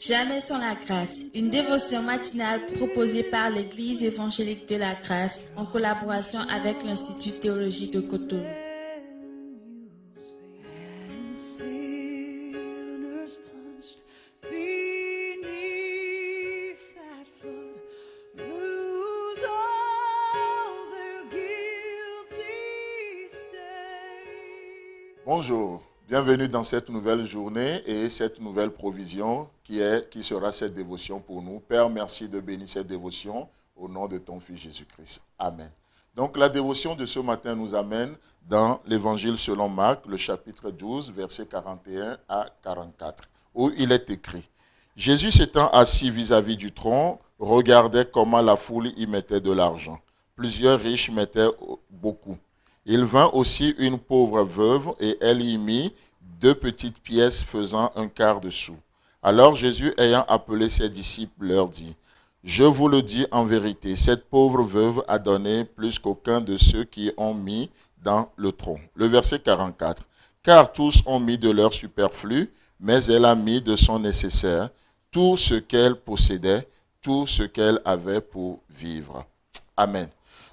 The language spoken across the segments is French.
Jamais sans la grâce, une dévotion matinale proposée par l'Église évangélique de la grâce en collaboration avec l'Institut théologique de Cotonou. Bonjour, bienvenue dans cette nouvelle journée et cette nouvelle provision qui sera cette dévotion pour nous. Père, merci de bénir cette dévotion au nom de ton Fils Jésus-Christ. Amen. Donc la dévotion de ce matin nous amène dans l'Évangile selon Marc, le chapitre 12, versets 41 à 44, où il est écrit: Jésus s'étant assis vis-à-vis du trône, regardait comment la foule y mettait de l'argent. Plusieurs riches mettaient beaucoup. Il vint aussi une pauvre veuve et elle y mit 2 petites pièces faisant un quart de sou. Alors Jésus, ayant appelé ses disciples, leur dit: Je vous le dis en vérité, cette pauvre veuve a donné plus qu'aucun de ceux qui ont mis dans le trône. Le verset 44. Car tous ont mis de leur superflu, mais elle a mis de son nécessaire, tout ce qu'elle possédait, tout ce qu'elle avait pour vivre. Amen.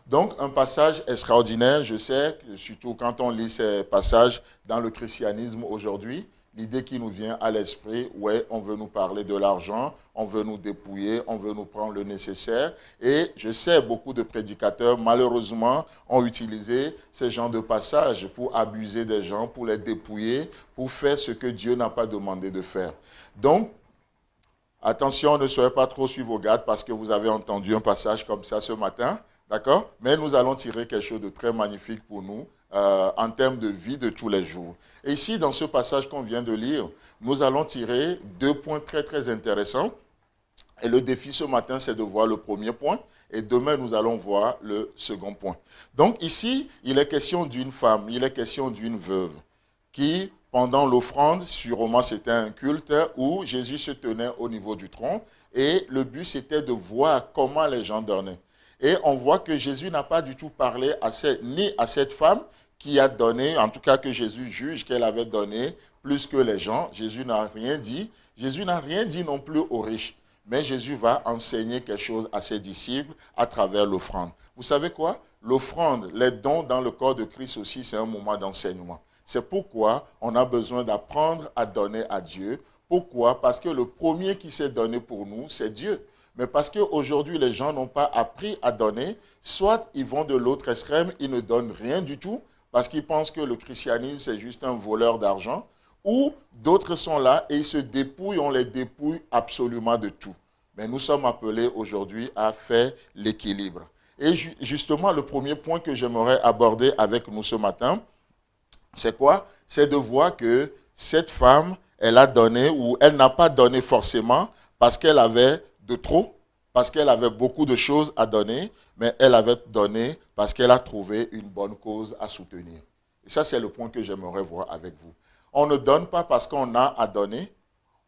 Donc, un passage extraordinaire, je sais, surtout quand on lit ces passages dans le christianisme aujourd'hui, l'idée qui nous vient à l'esprit, ouais, on veut nous parler de l'argent, on veut nous dépouiller, on veut nous prendre le nécessaire. Et je sais, beaucoup de prédicateurs, malheureusement, ont utilisé ce genre de passages pour abuser des gens, pour les dépouiller, pour faire ce que Dieu n'a pas demandé de faire. Donc, attention, ne soyez pas trop sur vos gardes parce que vous avez entendu un passage comme ça ce matin. D'accord? Mais nous allons tirer quelque chose de très magnifique pour nous en termes de vie de tous les jours. Et ici, dans ce passage qu'on vient de lire, nous allons tirer 2 points très très intéressants. Et le défi ce matin, c'est de voir le premier point. Et demain, nous allons voir le second point. Donc ici, il est question d'une femme, il est question d'une veuve qui, pendant l'offrande, sûrement c'était un culte où Jésus se tenait au niveau du trône. Et le but, c'était de voir comment les gens donnaient. Et on voit que Jésus n'a pas du tout parlé ni à cette femme qui a donné, en tout cas que Jésus juge qu'elle avait donné plus que les gens. Jésus n'a rien dit. Jésus n'a rien dit non plus aux riches. Mais Jésus va enseigner quelque chose à ses disciples à travers l'offrande. Vous savez quoi? L'offrande, les dons dans le corps de Christ aussi, c'est un moment d'enseignement. C'est pourquoi on a besoin d'apprendre à donner à Dieu. Pourquoi? Parce que le premier qui s'est donné pour nous, c'est Dieu. Mais parce qu'aujourd'hui, les gens n'ont pas appris à donner, soit ils vont de l'autre extrême, ils ne donnent rien du tout, parce qu'ils pensent que le christianisme, c'est juste un voleur d'argent, ou d'autres sont là et ils se dépouillent, on les dépouille absolument de tout. Mais nous sommes appelés aujourd'hui à faire l'équilibre. Et justement, le premier point que j'aimerais aborder avec nous ce matin, c'est quoi? C'est de voir que cette femme, elle a donné, ou elle n'a pas donné forcément, parce qu'elle avait de trop, parce qu'elle avait beaucoup de choses à donner, mais elle avait donné parce qu'elle a trouvé une bonne cause à soutenir. Et ça, c'est le point que j'aimerais voir avec vous. On ne donne pas parce qu'on a à donner,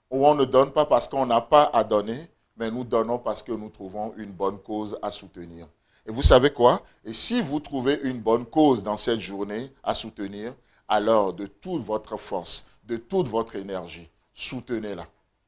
ou on ne donne pas parce qu'on n'a pas à donner, mais nous donnons parce que nous trouvons une bonne cause à soutenir. Et vous savez quoi? Et si vous trouvez une bonne cause dans cette journée à soutenir, alors de toute votre force, de toute votre énergie, soutenez-la.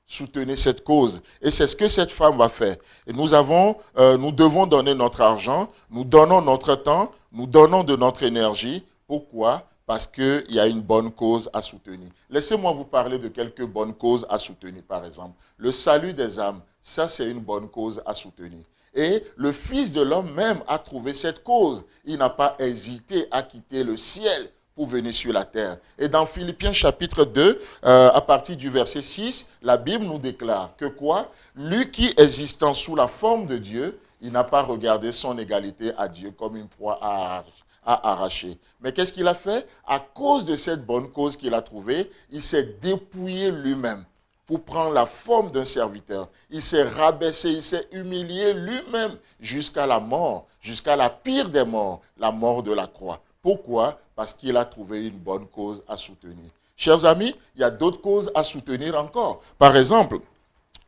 Soutenez cette cause. Et c'est ce que cette femme va faire. Et nous devons donner notre argent, nous donnons notre temps, nous donnons de notre énergie. Pourquoi? Parce qu'il y a une bonne cause à soutenir. Laissez-moi vous parler de quelques bonnes causes à soutenir, par exemple. Le salut des âmes, ça c'est une bonne cause à soutenir. Et le Fils de l'homme même a trouvé cette cause. Il n'a pas hésité à quitter le ciel pour venir sur la terre. Et dans Philippiens chapitre 2, à partir du verset 6, la Bible nous déclare que quoi? Lui qui existant sous la forme de Dieu, il n'a pas regardé son égalité à Dieu comme une proie à arracher. Mais qu'est-ce qu'il a fait? À cause de cette bonne cause qu'il a trouvée, il s'est dépouillé lui-même pour prendre la forme d'un serviteur. Il s'est rabaissé, il s'est humilié lui-même jusqu'à la mort, jusqu'à la pire des morts, la mort de la croix. Pourquoi? Parce qu'il a trouvé une bonne cause à soutenir. Chers amis, il y a d'autres causes à soutenir encore. Par exemple,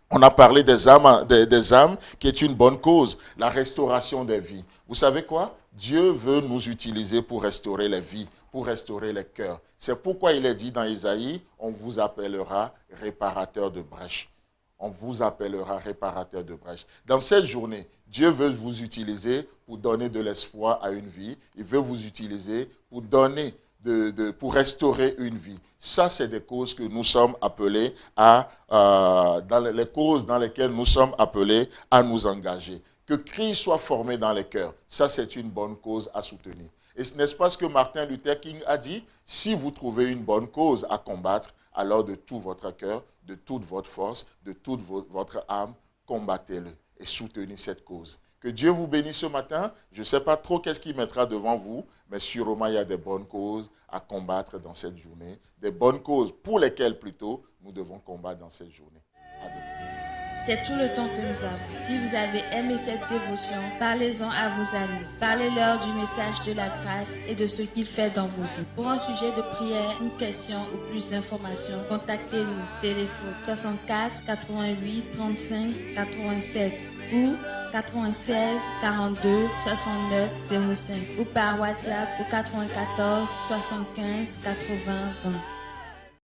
on a parlé des âmes qui est une bonne cause, la restauration des vies. Vous savez quoi? Dieu veut nous utiliser pour restaurer les vies, pour restaurer les cœurs. C'est pourquoi il est dit dans Isaïe, on vous appellera réparateur de brèches. On vous appellera réparateur de brèches. Dans cette journée, Dieu veut vous utiliser pour donner de l'espoir à une vie. Il veut vous utiliser pour donner, pour restaurer une vie. Ça, c'est des causes que nous sommes appelés dans les causes dans lesquelles nous sommes appelés à nous engager. Que Christ soit formé dans les cœurs, ça, c'est une bonne cause à soutenir. Et n'est-ce pas ce que Martin Luther King a dit? Si vous trouvez une bonne cause à combattre, alors de tout votre cœur, de toute votre force, de toute votre âme, combattez-le et soutenez cette cause. Que Dieu vous bénisse ce matin. Je ne sais pas trop qu'est-ce qu'il mettra devant vous, mais sûrement il y a des bonnes causes à combattre dans cette journée. Des bonnes causes pour lesquelles plutôt nous devons combattre dans cette journée. À demain. C'est tout le temps que nous avons. Si vous avez aimé cette dévotion, parlez-en à vos amis. Parlez-leur du message de la grâce et de ce qu'il fait dans vos vies. Pour un sujet de prière, une question ou plus d'informations, contactez-nous. Téléphone 64 88 35 87 ou 96 42 69 05 ou par WhatsApp au 94 75 80 20.